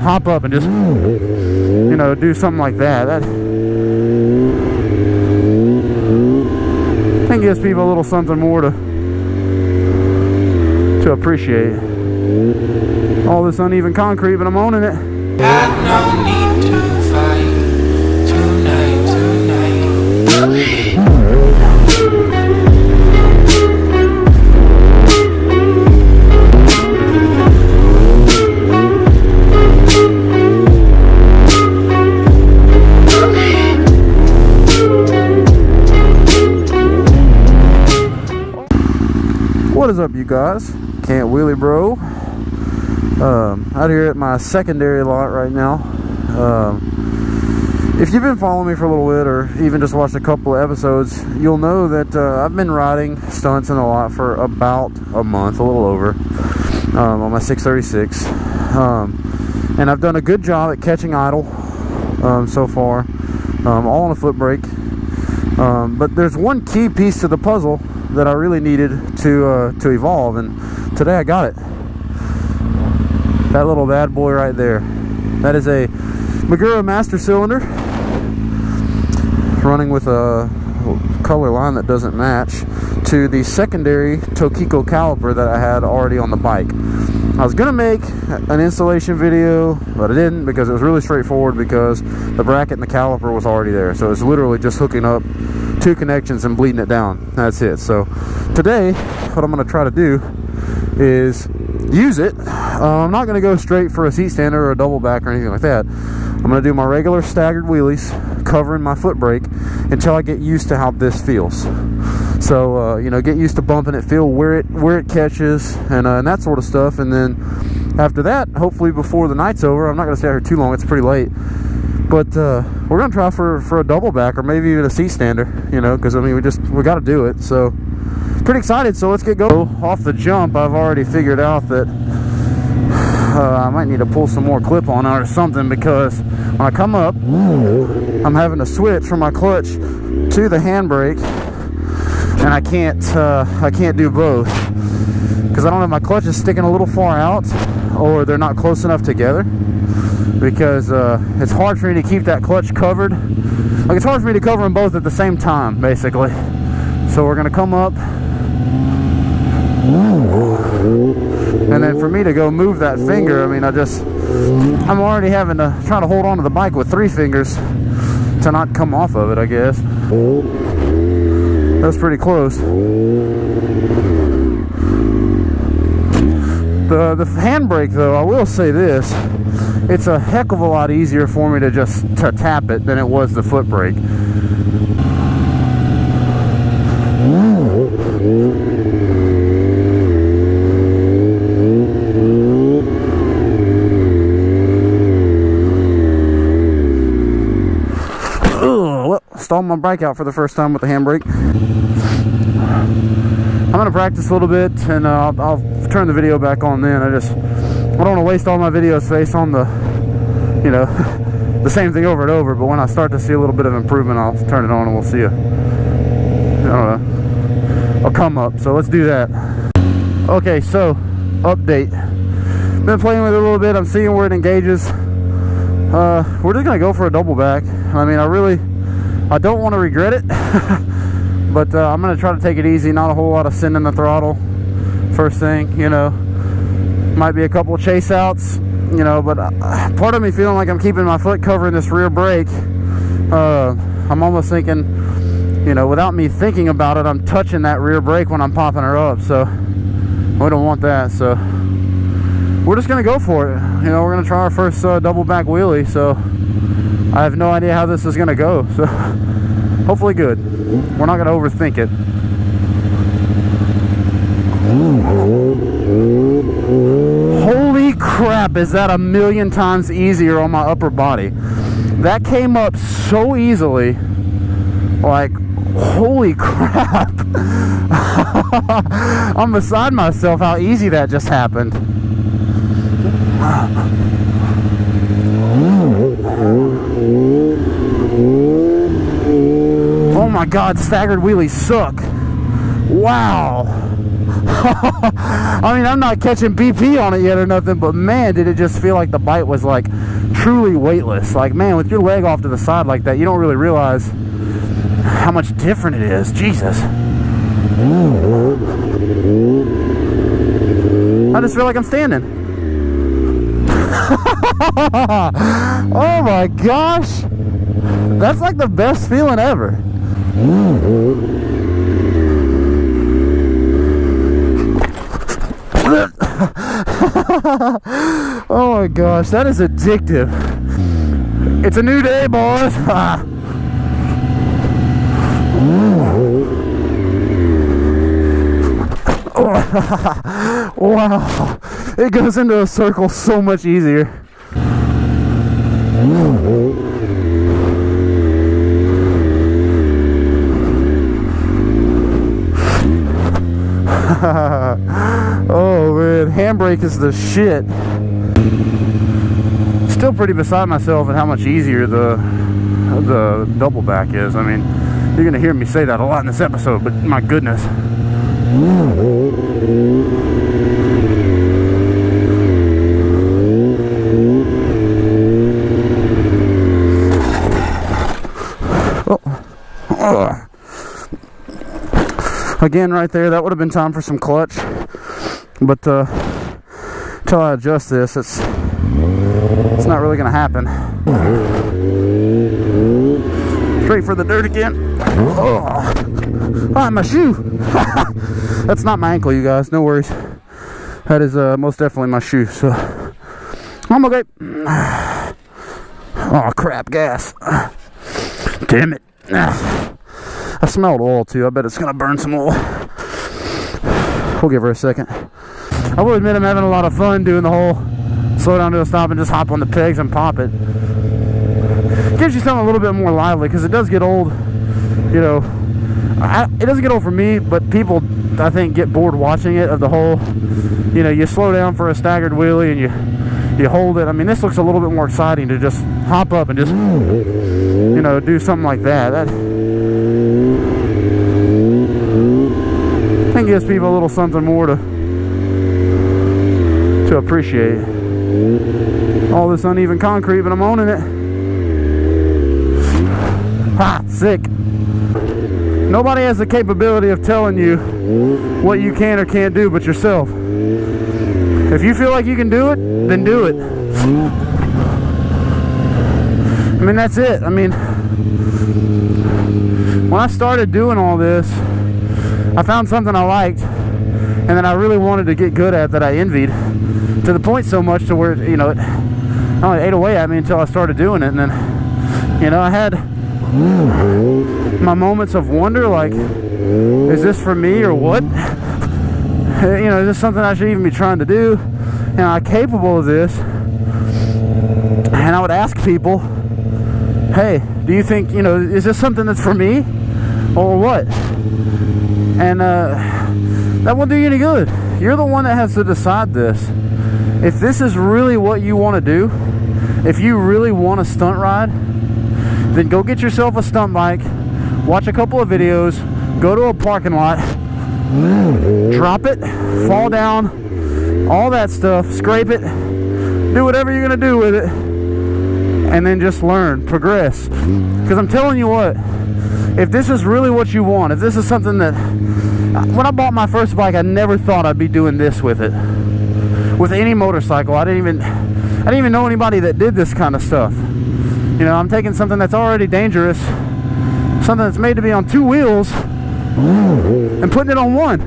hop up and just, you know, do something like that. That I think gives people a little something more to appreciate. All this uneven concrete, but I'm owning it. Got no need to fight tonight. What is up, you guys? Can't Wheelie Bro. Out here at my secondary lot right now. If you've been following me for a little bit, or even just watched a couple of episodes, you'll know that I've been riding stunts in the lot for about a month, a little over, on my 636. And I've done a good job at catching idle so far, all on a foot brake. But there's one key piece to the puzzle that I really needed to evolve, and today I got it. That little bad boy right there. That is a Magura Master Cylinder, running with a color line that doesn't match to the secondary Tokiko caliper that I had already on the bike. I was gonna make an installation video, but I didn't, because it was really straightforward, because the bracket and the caliper was already there. So it's literally just hooking up two connections and bleeding it down. That's it. So today, what I'm gonna try to do is use it. I'm not going to go straight for a seat stander or a double back or anything like that. I'm going to do my regular staggered wheelies, covering my foot brake, until I get used to how this feels. So you know, get used to bumping it, feel where it catches, and that sort of stuff. And then after that, hopefully before the night's over, I'm not going to stay here too long, it's pretty late, but we're going to try for a double back, or maybe even a seat stander, you know, because I mean, we got to do it. So pretty excited, so let's get going. Off the jump, I've already figured out that I might need to pull some more clip on or something, because when I come up, I'm having to switch from my clutch to the handbrake, and I can't do both, because I don't know if my clutch is sticking a little far out, or they're not close enough together, because it's hard for me to keep that clutch covered. Like, it's hard for me to cover them both at the same time, basically. So we're gonna come up, and then for me to go move that finger, I mean, I'm already having to try to hold on to the bike with 3 fingers to not come off of it, I guess. That's pretty close. The handbrake, though, I will say this, it's a heck of a lot easier for me to just tap it than it was the foot brake. Stalled my bike out for the first time with the handbrake. I'm gonna practice a little bit, and I'll turn the video back on then. I don't want to waste all my video space on the, you know, the same thing over and over. But when I start to see a little bit of improvement, I'll turn it on and we'll see I don't know, I'll come up. So let's do that. Okay, so update. Been playing with it a little bit. I'm seeing where it engages. We're just gonna go for a double back. I mean, I don't want to regret it, but I'm going to try to take it easy. Not a whole lot of sending the throttle first thing, you know. Might be a couple of chase outs, you know, but part of me feeling like I'm keeping my foot covering this rear brake. I'm almost thinking, you know, without me thinking about it, I'm touching that rear brake when I'm popping her up, so we don't want that. So we're just going to go for it. You know, we're going to try our first double back wheelie, so I have no idea how this is going to go, so hopefully good. We're not going to overthink it. Holy crap, is that a million times easier on my upper body. That came up so easily. Like, holy crap. I'm beside myself how easy that just happened. Oh my god, staggered wheelies suck. Wow. I mean, I'm not catching BP on it yet or nothing, but man, did it just feel like the bite was like truly weightless. Like, man, with your leg off to the side like that, you don't really realize how much different it is. Jesus. I just feel like I'm standing. Oh my gosh. That's like the best feeling ever. Oh my gosh, that is addictive. It's a new day, boys. Wow, it goes into a circle so much easier. Oh man, handbrake is the shit. Still pretty beside myself at how much easier the double back is. I mean, you're gonna hear me say that a lot in this episode, but my goodness. Again, right there, that would have been time for some clutch, but till I adjust this, it's not really gonna happen. Straight for the dirt again. Ah, my shoe. That's not my ankle, you guys, no worries. That is most definitely my shoe, so I'm okay. Oh crap, gas. Damn it. I smelled oil too. I bet it's gonna burn some oil. We'll give her a second. I will admit I'm having a lot of fun doing the whole slow down to a stop and just hop on the pegs and pop it. Gives you something a little bit more lively, because it does get old, you know. It doesn't get old for me, but people, I think, get bored watching it, of the whole, you know, you slow down for a staggered wheelie and you hold it. I mean, this looks a little bit more exciting to just hop up and just, you know, do something like that. That I think gives people a little something more to appreciate. All this uneven concrete, but I'm owning it. Ha! Sick. Nobody has the capability of telling you what you can or can't do but yourself. If you feel like you can do it, then do it. I mean, that's it. I mean, when I started doing all this, I found something I liked and that I really wanted to get good at, that I envied, to the point so much to where, you know, it ate away at me until I started doing it. And then, you know, I had my moments of wonder, like, is this for me or what? You know, is this something I should even be trying to do? Am I capable of this? And I would ask people, hey, do you think, you know, is this something that's for me or what? And that won't do you any good. You're the one that has to decide this. If this is really what you want to do, if you really want a stunt ride, then go get yourself a stunt bike, watch a couple of videos, go to a parking lot, drop it, fall down, all that stuff, scrape it, do whatever you're going to do with it, and then just learn, progress. Because I'm telling you what, if this is really what you want, if this is something that, when I bought my first bike, I never thought I'd be doing this with it. With any motorcycle, I didn't even know anybody that did this kind of stuff. You know, I'm taking something that's already dangerous, something that's made to be on two wheels, and putting it on one.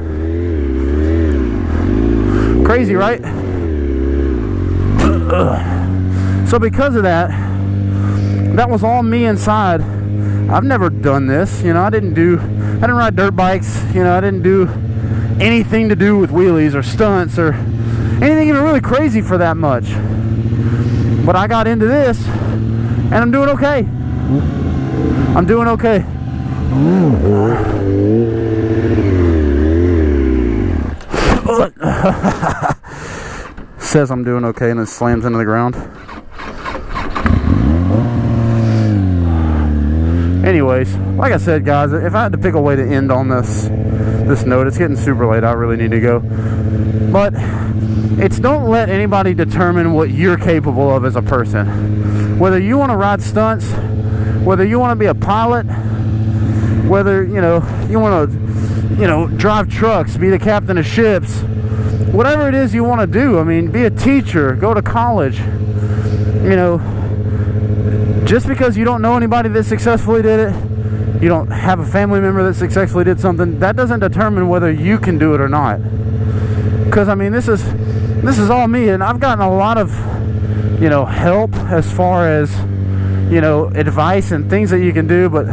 Crazy, right? So because of that, that was all me inside. I've never done this, you know. I didn't ride dirt bikes, you know. I didn't do anything to do with wheelies or stunts or anything even really crazy for that much. But I got into this, and I'm doing okay. I'm doing okay. Says I'm doing okay and then slams into the ground. Anyways, like I said, guys, if I had to pick a way to end on this this note. It's getting super late. I really need to go. But it's don't let anybody determine what you're capable of as a person. Whether you want to ride stunts, whether you want to be a pilot, whether, you know, you want to, you know, drive trucks, be the captain of ships, whatever it is you want to do. I mean, be a teacher, go to college. You know, just because you don't know anybody that successfully did it, you don't have a family member that successfully did something, that doesn't determine whether you can do it or not. Because I mean, this is all me, and I've gotten a lot of, you know, help as far as, you know, advice and things that you can do. But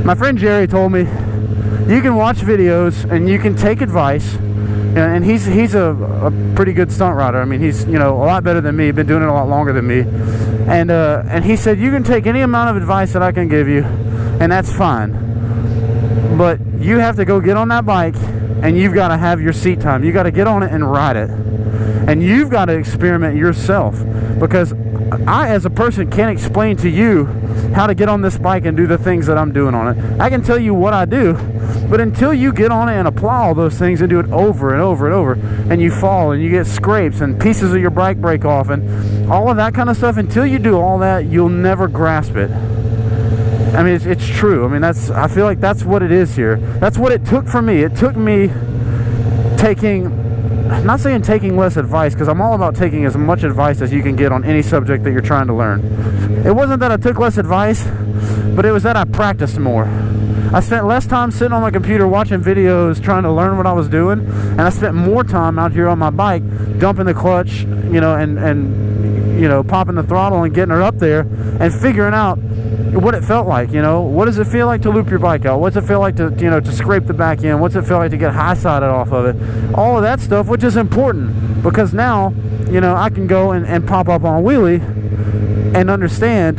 my friend Jerry told me you can watch videos and you can take advice, and he's a pretty good stunt rider. I mean, he's, you know, a lot better than me, been doing it a lot longer than me, and he said you can take any amount of advice that I can give you, and that's fine, but you have to go get on that bike and you've got to have your seat time. You got to get on it and ride it, and you've got to experiment yourself, because I as a person can't explain to you how to get on this bike and do the things that I'm doing on it. I can tell you what I do, but until you get on it and apply all those things and do it over and over and over, and you fall and you get scrapes and pieces of your bike break off and all of that kind of stuff, until you do all that, you'll never grasp it. I mean, it's true. I mean, I feel like that's what it is here. That's what it took for me. It took me taking, I'm not saying taking less advice, because I'm all about taking as much advice as you can get on any subject that you're trying to learn. It wasn't that I took less advice, but it was that I practiced more. I spent less time sitting on my computer watching videos trying to learn what I was doing, and I spent more time out here on my bike dumping the clutch, you know, and you know, popping the throttle and getting her up there and figuring out what it felt like. You know, what does it feel like to loop your bike out? What's it feel like to, you know, to scrape the back end? What's it feel like to get high-sided off of it? All of that stuff, which is important, because now, you know, I can go and pop up on a wheelie and understand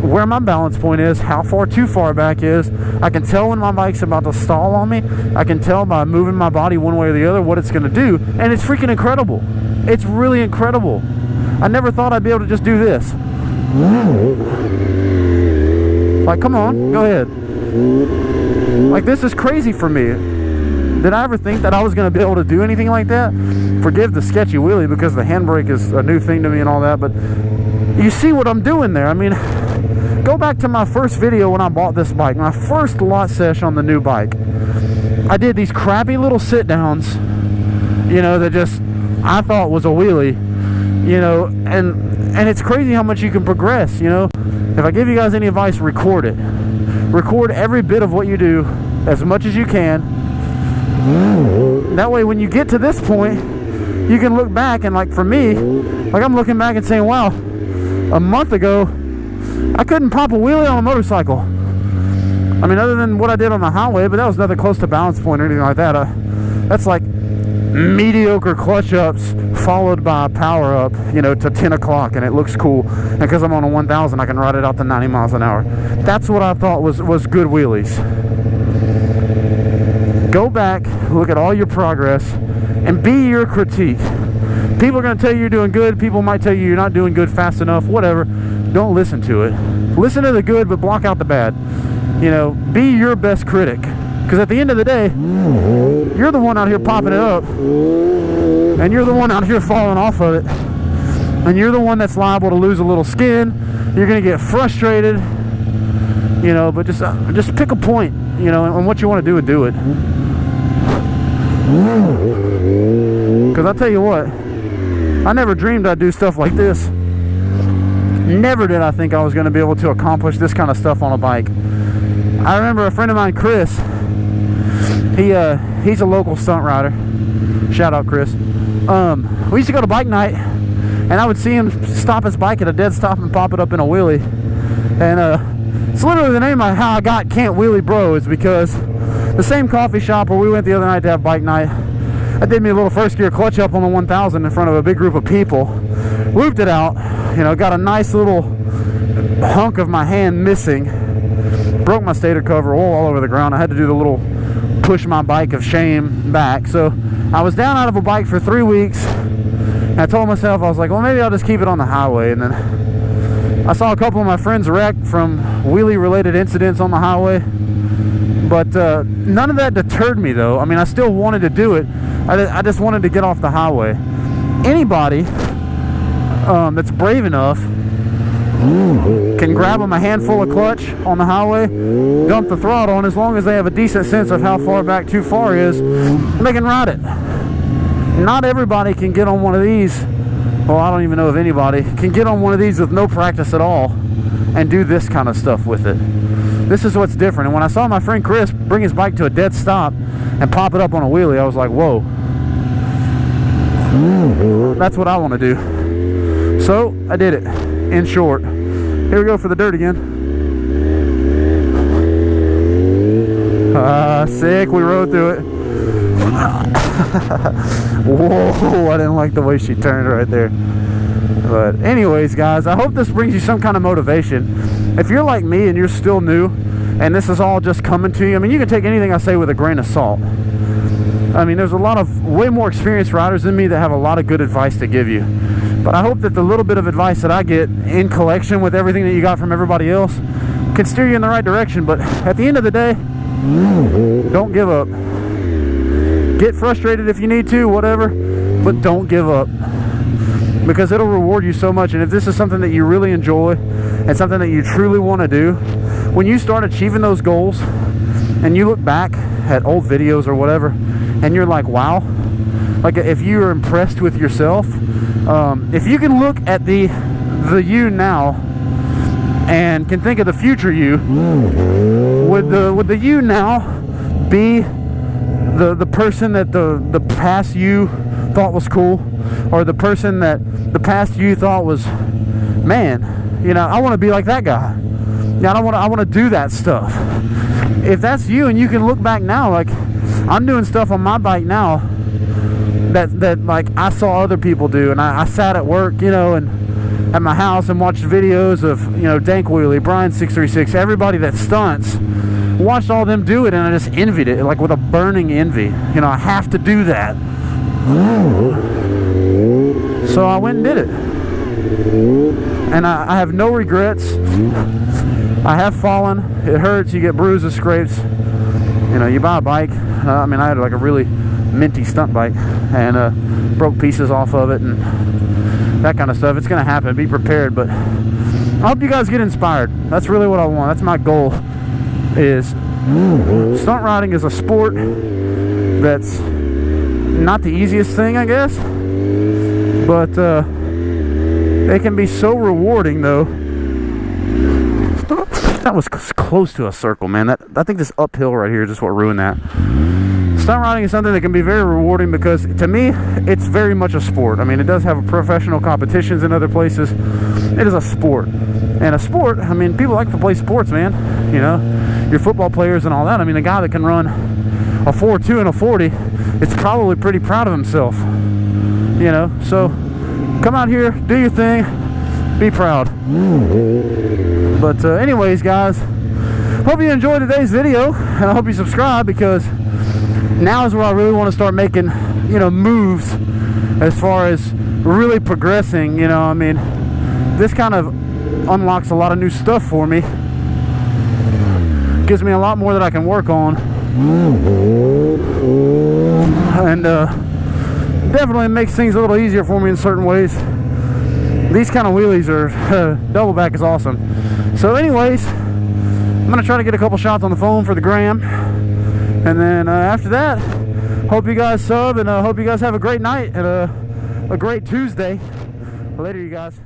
where my balance point is, how far too far back is. I can tell when my bike's about to stall on me. I can tell by moving my body one way or the other what it's going to do, and it's freaking incredible. It's really incredible. I never thought I'd be able to just do this. Like, come on, go ahead. Like, this is crazy for me. Did I ever think that I was going to be able to do anything like that? Forgive the sketchy wheelie, because the handbrake is a new thing to me and all that, but you see what I'm doing there. I mean, go back to my first video when I bought this bike, my first lot sesh on the new bike. I did these crappy little sit-downs, you know, that just, I thought was a wheelie, you know, and it's crazy how much you can progress, you know. If I give you guys any advice, record it. Record every bit of what you do as much as you can. That way, when you get to this point, you can look back, and like for me, like I'm looking back and saying, wow, a month ago, I couldn't pop a wheelie on a motorcycle. I mean, other than what I did on the highway, but that was nothing close to balance point or anything like that. That's like mediocre clutch ups followed by a power up, you know, to 10 o'clock, and it looks cool, and because I'm on a 1000 I can ride it out to 90 miles an hour. That's what I thought was good wheelies. Go back, look at all your progress, and be your critique. People are going to tell you you're doing good. People might tell you you're not doing good fast enough, whatever. Don't listen to it. Listen to the good, but block out the bad. You know, be your best critic. Because at the end of the day, you're the one out here popping it up, and you're the one out here falling off of it, and you're the one that's liable to lose a little skin. You're going to get frustrated, you know, but just pick a point, you know, and what you want to do and do it. Because I'll tell you what, I never dreamed I'd do stuff like this. Never did I think I was going to be able to accomplish this kind of stuff on a bike. I remember a friend of mine, Chris. He's a local stunt rider. Shout out, Chris. We used to go to bike night, and I would see him stop his bike at a dead stop and pop it up in a wheelie. And it's literally the name of how I got Can't Wheelie Bro, is because the same coffee shop where we went the other night to have bike night, I did me a little first gear clutch up on the 1000 in front of a big group of people, looped it out, you know, got a nice little hunk of my hand missing, broke my stator cover all over the ground. I had to do the little push my bike of shame back. So I was down out of a bike for 3 weeks, and I told myself, I was like, well, maybe I'll just keep it on the highway. And then I saw a couple of my friends wreck from wheelie related incidents on the highway. But none of that deterred me, though. I mean, I still wanted to do it. I just wanted to get off the highway. Anybody that's brave enough can grab them a handful of clutch on the highway, dump the throttle, and as long as they have a decent sense of how far back too far is, they can ride it. Not everybody can get on one of these. Well, I don't even know if anybody can get on one of these with no practice at all and do this kind of stuff with it. This is what's different. And when I saw my friend Chris bring his bike to a dead stop and pop it up on a wheelie, I was like, whoa, that's what I want to do. So I did it. In short, here we go for the dirt again. Sick, we rode through it. Whoa, I didn't like the way she turned right there. But anyways, guys, I hope this brings you some kind of motivation. If you're like me and you're still new and this is all just coming to you, I mean, you can take anything I say with a grain of salt. I mean, there's a lot of way more experienced riders than me that have a lot of good advice to give you. But I hope that the little bit of advice that I get in collection with everything that you got from everybody else can steer you in the right direction. But at the end of the day, don't give up. Get frustrated if you need to, whatever, but don't give up, because it'll reward you so much. And if this is something that you really enjoy and something that you truly want to do, when you start achieving those goals and you look back at old videos or whatever and you're like, wow, like if you're impressed with yourself, if you can look at the you now and can think of the future you, would the you now be the person that the past you thought was cool, or the person that the past you thought was, man, you know, I want to be like that guy. Yeah, I want to do that stuff. If that's you and you can look back now, like I'm doing stuff on my bike now that like I saw other people do, and I sat at work, you know, and at my house and watched videos of, you know, Dank Wheelie, Brian 636, everybody that stunts, watched all them do it, and I just envied it, like with a burning envy. You know, I have to do that. So I went and did it, and I have no regrets. I have fallen, it hurts, you get bruises, scrapes. You know, you buy a bike, I mean, I had like a really minty stunt bike and broke pieces off of it and that kind of stuff. It's gonna happen, be prepared. But I hope you guys get inspired. That's really what I want. That's my goal. Is stunt riding is a sport that's not the easiest thing, I guess, but it can be so rewarding, though. That was close to a circle, man. I think this uphill right here is just what ruined that. Stunt riding is something that can be very rewarding because, to me, it's very much a sport. I mean, it does have professional competitions in other places. It is a sport. And a sport, I mean, people like to play sports, man. You know, your football players and all that. I mean, a guy that can run a 4.2 and a 40, it's probably pretty proud of himself. You know, so come out here, do your thing, be proud. But anyways, guys, hope you enjoyed today's video, and I hope you subscribe, because now is where I really want to start making, you know, moves as far as really progressing. You know, I mean, this kind of unlocks a lot of new stuff for me, gives me a lot more that I can work on, and definitely makes things a little easier for me in certain ways. These kind of wheelies are double back is awesome. So anyways, I'm gonna try to get a couple shots on the phone for the gram, and then after that, hope you guys sub, and hope you guys have a great night and a great Tuesday. Later, you guys.